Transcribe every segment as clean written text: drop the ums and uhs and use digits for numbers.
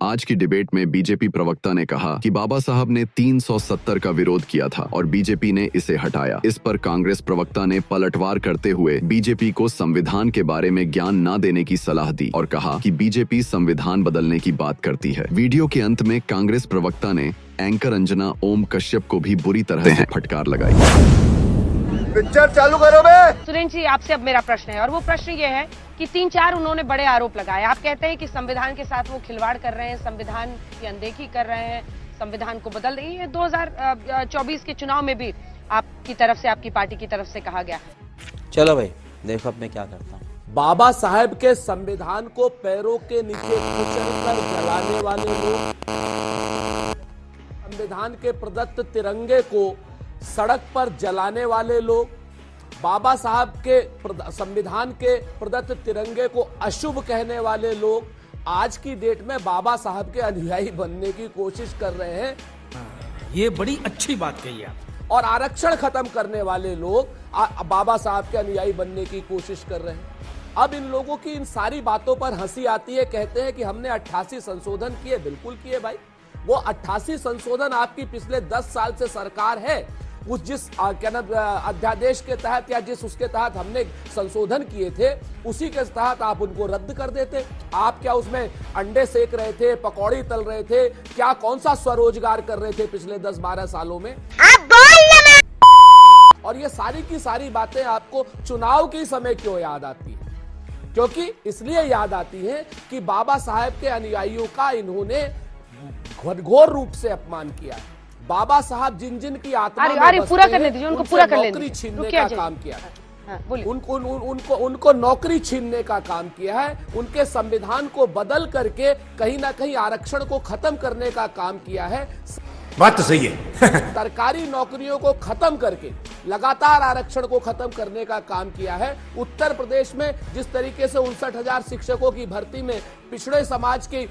आज की डिबेट में बीजेपी प्रवक्ता ने कहा कि बाबा साहब ने 370 का विरोध किया था और बीजेपी ने इसे हटाया। इस पर कांग्रेस प्रवक्ता ने पलटवार करते हुए बीजेपी को संविधान के बारे में ज्ञान न देने की सलाह दी और कहा कि बीजेपी संविधान बदलने की बात करती है। वीडियो के अंत में कांग्रेस प्रवक्ता ने एंकर अंजना ओम कश्यप को भी बुरी तरह से फटकार लगाई। पिक्चर चालू करो बे। सुरेंद्र जी, आपसे अब मेरा प्रश्न है और वो प्रश्न ये है कि 3-4 उन्होंने बड़े आरोप लगाए। आप कहते हैं कि संविधान के साथ वो खिलवाड़ कर रहे हैं, संविधान की अनदेखी कर रहे हैं, संविधान को बदल रही है। 2024 के चुनाव में भी आपकी तरफ से, आपकी पार्टी की तरफ से कहा गया है। चलो भाई देखो अब मैं क्या करता हूँ। बाबा साहेब के संविधान को पैरों के नीचे कुचलकर जलाने वाले लोग, संविधान के प्रदत्त तिरंगे को सड़क पर जलाने वाले लोग, बाबा साहब के संविधान के प्रदत्त तिरंगे को अशुभ कहने वाले लोग आज की डेट में बाबा साहब के अनुयायी बनने की कोशिश कर रहे हैं। ये बड़ी अच्छी बात कही है। और आरक्षण खत्म करने वाले लोग बाबा साहब के अनुयायी बनने की कोशिश कर रहे हैं। अब इन लोगों की इन सारी बातों पर हंसी आती है। कहते हैं कि हमने 88 संशोधन किए। बिल्कुल किए भाई। वो 88 संशोधन आपकी पिछले 10 साल से सरकार है, उस जिस अध्यादेश के तहत या जिस उसके तहत हमने संशोधन किए थे उसी के तहत आप उनको रद्द कर देते। आप क्या उसमें अंडे सेक रहे थे, पकौड़ी तल रहे थे, क्या कौन सा स्वरोजगार कर रहे थे पिछले 10-12 सालों में? और ये सारी की सारी बातें आपको चुनाव के समय क्यों याद आती है? क्योंकि इसलिए याद आती है कि बाबा साहब के अनुयायियों का इन्होंने घोर रूप से अपमान किया है। बाबा साहब जिन जिन की आत्मा में पूरा करने दीजिए, उनको पूरा कर लेने नौकरी दीजिए। छीनने का काम किया है। उनको नौकरी छीनने का काम किया है। उनके संविधान को बदल करके कहीं ना कहीं आरक्षण को खत्म करने का काम किया है। बात तो सही है। सरकारी नौकरियों को खत्म करके लगातार आरक्षण को खत्म करने का काम किया है। उत्तर प्रदेश में जिस तरीके से 59,000 शिक्षकों की भर्ती में पिछड़े समाज की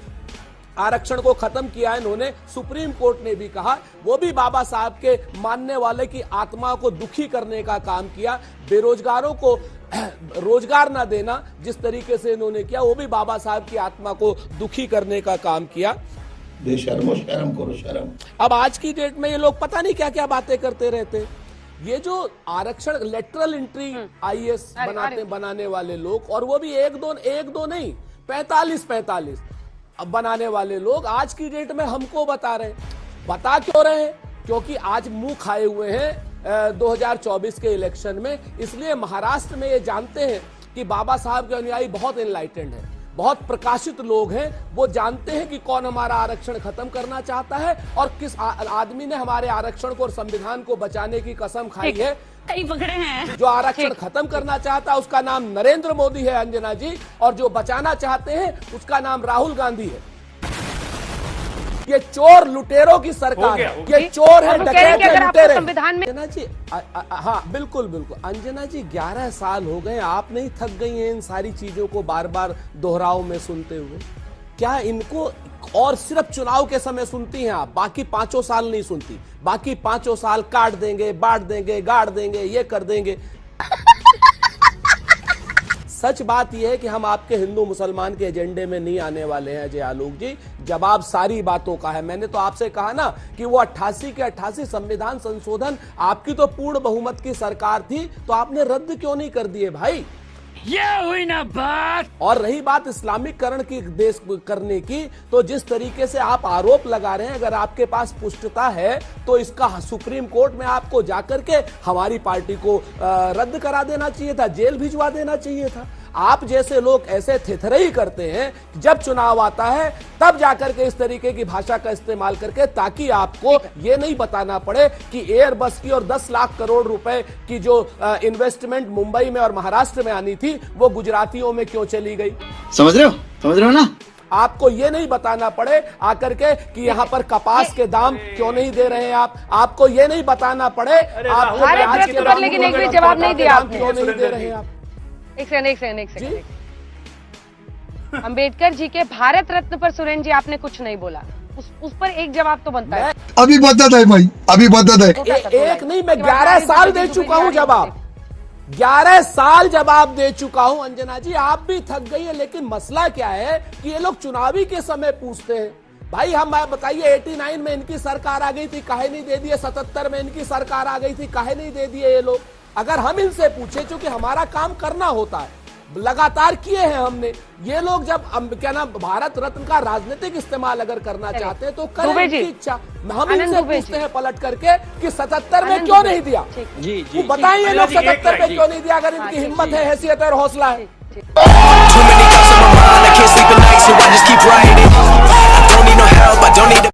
आरक्षण को खत्म किया है इन्होंने, सुप्रीम कोर्ट ने भी कहा, वो भी बाबा साहब के मानने वाले की आत्मा को दुखी करने का काम किया। बेरोजगारों को रोजगार ना देना जिस तरीके से इन्होंने किया, वो भी बाबा साहब की आत्मा को दुखी करने का काम किया। बेशर्मो शर्म करो शर्म। अब आज की डेट में ये लोग पता नहीं क्या क्या बातें करते रहते। ये जो आरक्षण लेटरल एंट्री आईएएस बनाने वाले लोग, और वो भी एक दो नहीं 45 अब बनाने वाले लोग आज की डेट में हमको बता क्यों रहे हैं? क्योंकि आज मुंह खाए हुए हैं 2024 के इलेक्शन में। इसलिए महाराष्ट्र में ये जानते हैं कि बाबा साहब के अनुयायी बहुत एनलाइटेंड है, बहुत प्रकाशित लोग हैं। वो जानते हैं कि कौन हमारा आरक्षण खत्म करना चाहता है और किस आदमी ने हमारे आरक्षण को और संविधान को बचाने की कसम खाई है। पकड़े हैं जो आरक्षण खत्म करना चाहता है उसका नाम नरेंद्र मोदी है अंजना जी, और जो बचाना चाहते हैं उसका नाम राहुल गांधी है। ये चोर लुटेरों की सरकार है। ये चोर है, डकैत है, लुटेरे। अंजना जी हाँ बिल्कुल। अंजना जी 11 साल हो गए, आप नहीं थक गई हैं इन सारी चीजों को बार बार दोहराव में सुनते हुए? क्या इनको और सिर्फ चुनाव के समय सुनती हैं आप, बाकी 5 साल नहीं सुनती? बाकी 5 साल काट देंगे, बांट देंगे, गाड़ देंगे, ये कर देंगे। सच बात यह है कि हम आपके हिंदू मुसलमान के एजेंडे में नहीं आने वाले हैं अजय आलोक जी। जवाब सारी बातों का है। मैंने तो आपसे कहा ना कि वो 88 के 88 संविधान संशोधन आपकी तो पूर्ण बहुमत की सरकार थी, तो आपने रद्द क्यों नहीं कर दिए भाई? ये हुई ना बात। और रही बात इस्लामीकरण की, देश करने की, तो जिस तरीके से आप आरोप लगा रहे हैं, अगर आपके पास पुष्टता है तो इसका सुप्रीम कोर्ट में आपको जाकर के हमारी पार्टी को रद्द करा देना चाहिए था, जेल भिजवा देना चाहिए था। आप जैसे लोग ऐसे थेथरई करते हैं, जब चुनाव आता है तब जाकर के इस तरीके की भाषा का इस्तेमाल करके, ताकि आपको ये नहीं बताना पड़े कि एयरबस की और 10 लाख करोड़ रुपए की जो इन्वेस्टमेंट मुंबई में और महाराष्ट्र में आनी थी वो गुजरातियों में क्यों चली गई। समझ रहे हो ना? आपको ये नहीं बताना पड़े आकर के कि यहाँ पर कपास के दाम क्यों नहीं दे रहे हैं आप। आपको ये नहीं बताना पड़े आपको प्याज के दाम, लेकिन एक भी जवाब नहीं दिया आपने। क्यों नहीं दे रहे हैं आप? एक सेकंड। अंबेडकर जी के भारत रत्न पर सुरेंद्र जी आपने कुछ नहीं बोला, उस पर एक जवाब तो बनता है। अभी बदत है भाई, अभी बदत है। एक नहीं, मैं 11 साल दे चुका हूँ जवाब। 11 साल जवाब दे चुका हूं अंजना जी। आप भी थक गई है, लेकिन मसला क्या है कि ये लोग चुनावी के समय पूछते हैं भाई हम बताइए 89 में इनकी सरकार आ गई थी, काहे नहीं दे दिए? 77 में इनकी सरकार आ गई थी, काहे नहीं दे दिए ये लोग? अगर हम इनसे पूछे, क्योंकि हमारा काम करना होता है, लगातार किए हैं हमने। ये लोग जब क्या नाम भारत रत्न का राजनीतिक इस्तेमाल अगर करना चाहते हैं तो करें, इनकी इच्छा। हम इनसे पूछते हैं पलट करके कि 77 में क्यों नहीं दिया? जी वो बताइए लोग 77 में क्यों नहीं दिया, अगर इनकी हिम्मत है, हैसियत और हौसला है। Too many thoughts on my mind, I can't sleep at night, so I just keep writing. I don't need no help, I don't need